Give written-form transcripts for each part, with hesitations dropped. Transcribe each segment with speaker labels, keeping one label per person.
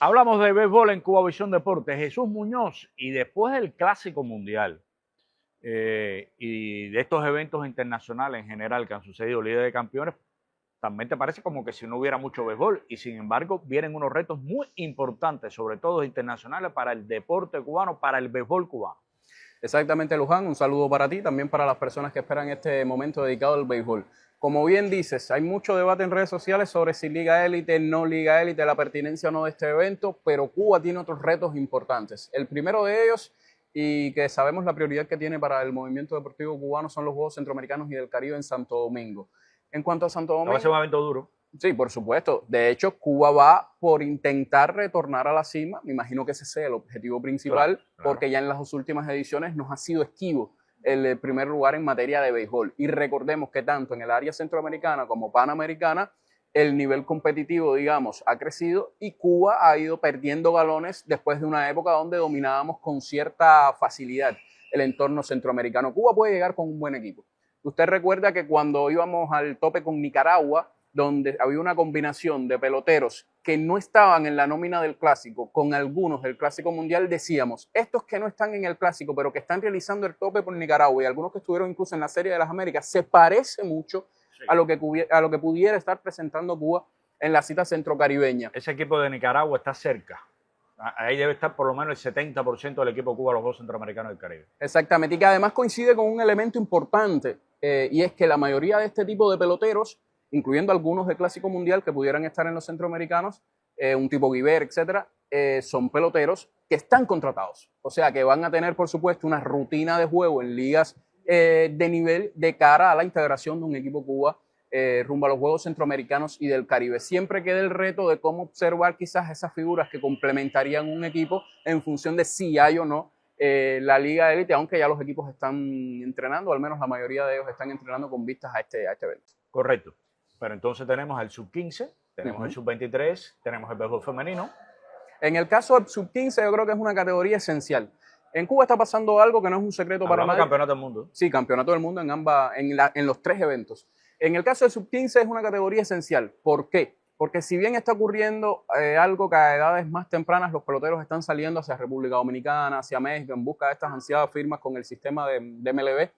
Speaker 1: Hablamos de béisbol en Cubavisión Deportes. Jesús Muñoz, y después del Clásico Mundial y de estos eventos internacionales en general que han sucedido, Liga de Campeones, también te parece como que si no hubiera mucho béisbol, y sin embargo vienen unos retos muy importantes, sobre todo internacionales, para el deporte cubano, para el béisbol cubano.
Speaker 2: Exactamente, Luján, un saludo para ti, también para las personas que esperan este momento dedicado al béisbol. Como bien dices, hay mucho debate en redes sociales sobre si Liga Élite, no Liga Élite, la pertinencia o no de este evento, pero Cuba tiene otros retos importantes. El primero de ellos, y que sabemos la prioridad que tiene para el movimiento deportivo cubano, son los Juegos Centroamericanos y del Caribe en Santo Domingo. En cuanto a Santo Domingo...
Speaker 1: Va a ser un evento duro.
Speaker 2: Sí, por supuesto. De hecho, Cuba va por intentar retornar a la cima. Me imagino que ese sea el objetivo principal, claro. Porque ya en las últimas ediciones nos ha sido esquivo el primer lugar en materia de béisbol. Y recordemos que tanto en el área centroamericana como panamericana, el nivel competitivo, digamos, ha crecido y Cuba ha ido perdiendo galones después de una época donde dominábamos con cierta facilidad el entorno centroamericano. Cuba puede llegar con un buen equipo. Usted recuerda que cuando íbamos al tope con Nicaragua, donde había una combinación de peloteros que no estaban en la nómina del Clásico, con algunos del Clásico Mundial, decíamos, estos que no están en el Clásico, pero que están realizando el tope por Nicaragua, y algunos que estuvieron incluso en la Serie de las Américas, se parece mucho a lo que pudiera estar presentando Cuba en la cita centrocaribeña.
Speaker 1: Ese equipo de Nicaragua está cerca. Ahí debe estar por lo menos el 70% del equipo de Cuba, los Juegos Centroamericanos del Caribe.
Speaker 2: Exactamente, y que además coincide con un elemento importante, y es que la mayoría de este tipo de peloteros, incluyendo algunos de Clásico Mundial que pudieran estar en los centroamericanos, un tipo Guiver, etcétera, son peloteros que están contratados. O sea, que van a tener, por supuesto, una rutina de juego en ligas de nivel de cara a la integración de un equipo Cuba rumbo a los Juegos Centroamericanos y del Caribe. Siempre queda el reto de cómo observar quizás esas figuras que complementarían un equipo en función de si hay o no la Liga Élite, aunque ya los equipos están entrenando, al menos la mayoría de ellos están entrenando con vistas a este evento.
Speaker 1: Correcto. Pero entonces tenemos el sub-15, tenemos el sub-23, tenemos el béisbol femenino.
Speaker 2: En el caso del sub-15 yo creo que es una categoría esencial. En Cuba está pasando algo que no es un secreto para nadie.
Speaker 1: Campeonato del mundo.
Speaker 2: Sí, campeonato del mundo en los tres eventos. En el caso del sub-15 es una categoría esencial. ¿Por qué? Porque si bien está ocurriendo algo que a edades más tempranas los peloteros están saliendo hacia República Dominicana, hacia México, en busca de estas ansiadas firmas con el sistema de MLB,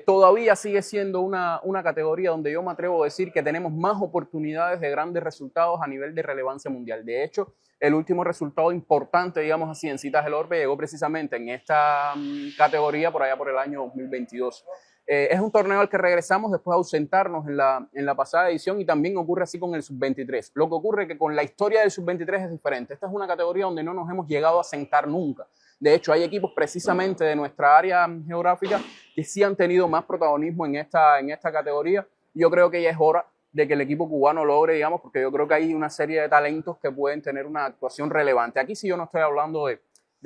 Speaker 2: todavía sigue siendo una categoría donde yo me atrevo a decir que tenemos más oportunidades de grandes resultados a nivel de relevancia mundial. De hecho, el último resultado importante, digamos así, en citas del orbe llegó precisamente en esta categoría por allá por el año 2022. Es un torneo al que regresamos después de ausentarnos en la pasada edición, y también ocurre así con el sub-23. Lo que ocurre es que con la historia del sub-23 es diferente. Esta es una categoría donde no nos hemos llegado a sentar nunca. De hecho, hay equipos precisamente de nuestra área geográfica que sí han tenido más protagonismo en esta categoría. Yo creo que ya es hora de que el equipo cubano logre, digamos, porque yo creo que hay una serie de talentos que pueden tener una actuación relevante. Aquí sí yo no estoy hablando de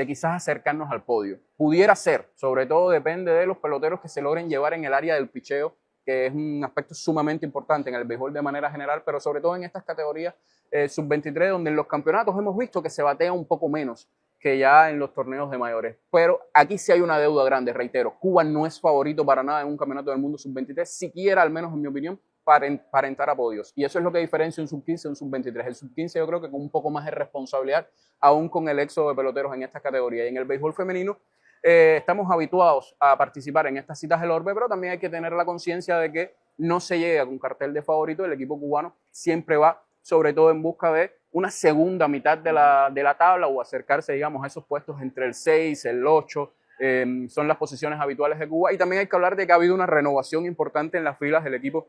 Speaker 2: quizás acercarnos al podio. Pudiera ser, sobre todo depende de los peloteros que se logren llevar en el área del picheo, que es un aspecto sumamente importante en el béisbol de manera general, pero sobre todo en estas categorías sub-23, donde en los campeonatos hemos visto que se batea un poco menos que ya en los torneos de mayores. Pero aquí sí hay una deuda grande, reitero. Cuba no es favorito para nada en un campeonato del mundo sub-23, siquiera, al menos en mi opinión, para entrar a podios. Y eso es lo que diferencia un sub-15 de un sub-23. El sub-15 yo creo que con un poco más de responsabilidad, aún con el éxodo de peloteros en esta categoría. Y en el béisbol femenino estamos habituados a participar en estas citas del orbe, pero también hay que tener la conciencia de que no se llega con cartel de favorito. El equipo cubano siempre va, sobre todo en busca de una segunda mitad de la tabla, o acercarse, digamos, a esos puestos entre el 6, el 8, son las posiciones habituales de Cuba. Y también hay que hablar de que ha habido una renovación importante en las filas del equipo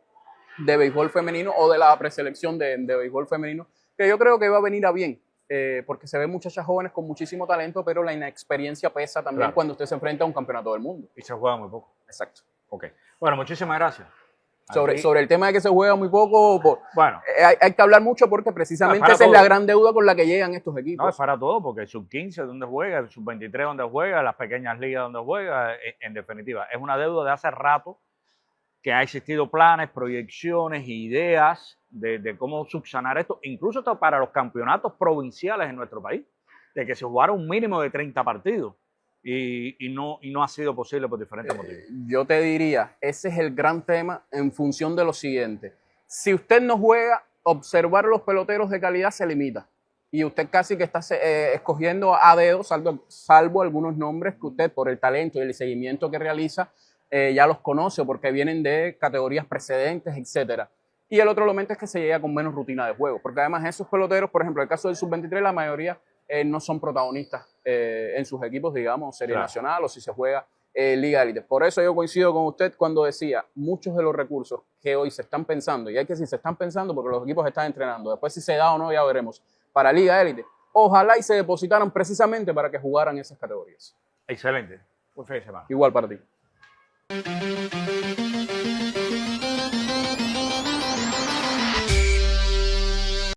Speaker 2: de béisbol femenino, o de la preselección de béisbol femenino, que yo creo que va a venir a bien, porque se ven muchachas jóvenes con muchísimo talento, pero la inexperiencia pesa también, claro, cuando usted se enfrenta a un campeonato del mundo.
Speaker 1: Y se juega muy poco.
Speaker 2: Exacto.
Speaker 1: Ok. Bueno, muchísimas gracias.
Speaker 2: Sobre el tema de que se juega muy poco,
Speaker 1: bueno,
Speaker 2: hay que hablar mucho, porque precisamente esa es la gran deuda con la que llegan estos equipos.
Speaker 1: No, es para todo, porque el sub-15 donde juega, el sub-23 donde juega, las pequeñas ligas donde juega, en definitiva, es una deuda de hace rato, que ha existido planes, proyecciones, ideas de cómo subsanar esto, incluso hasta para los campeonatos provinciales en nuestro país, de que se jugara un mínimo de 30 partidos. Y no ha sido posible por diferentes motivos.
Speaker 2: Yo te diría, ese es el gran tema en función de lo siguiente. Si usted no juega, observar los peloteros de calidad se limita. Y usted casi que está escogiendo a dedo, salvo algunos nombres que usted, por el talento y el seguimiento que realiza, ya los conoce porque vienen de categorías precedentes, etcétera. Y el otro elemento es que se llega con menos rutina de juego, porque además esos peloteros, por ejemplo, en el caso del Sub-23, la mayoría no son protagonistas en sus equipos, digamos, Serie Nacional o si se juega Liga Élite. Por eso yo coincido con usted cuando decía, muchos de los recursos que hoy se están pensando, y hay que decir se están pensando porque los equipos están entrenando, después si se da o no ya veremos, para Liga Élite, ojalá y se depositaran precisamente para que jugaran esas categorías.
Speaker 1: Excelente. Buen fin de semana.
Speaker 2: Igual para ti.